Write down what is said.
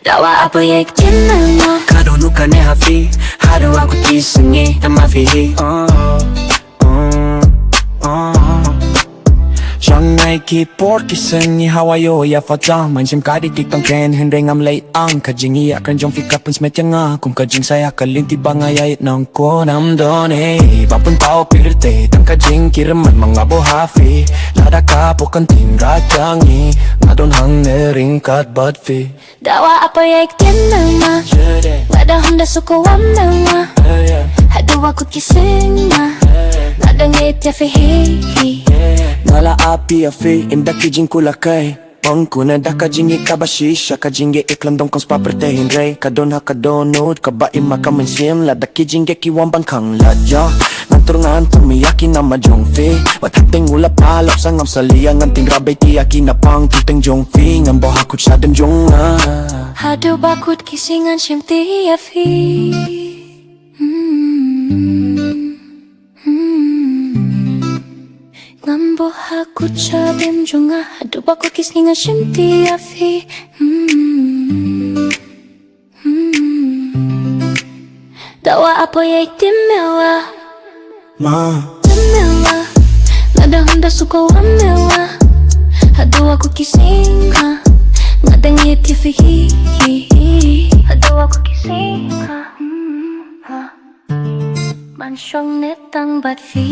Dawa apa yang kenal Kado nuka ne hafi Hadu aku kisengi Amafi Chẳng ngày khi bort kisen ni hawayo ya fata man sim kadi tikang ken hendeng am lay ang kajing iya kan jong fika pun smet nga kum kajing saya kalinti bangayay nang ko nam don bapun tao pirte tang kajing kiraman mga bohafi lada ka bukan tin rajangi ngadon hang nering kat badfi Dawa apa yang kenal Ngada honda suko wam nama Hadu aku kising Ngada ngit ya fihi Nala api afi inda kijing kulakay Pangkuna da kajingi kabashisha Kajingi iklam dong kong spapertehin rey Kadon ha kadonod kabaim makamansim Lada kijingi kiwambang kang ladya Ngantur miyaki na majong fi Wathateng ula palap sangam salia Nganting rabay tiyaki na pang tuteng jong fi Ngambo hakut siya den jong Hadu bakut kisingan sim tiya fi Ngambo hakut siya den jong Hadu bakut kisingan sim tiya fi Dawa apa yang timewa Ma Timewa Ngada honda suka wamewa Hadu aku kising Ngada ngit ya fihi Hadu aku kising Mansyong netang bat fi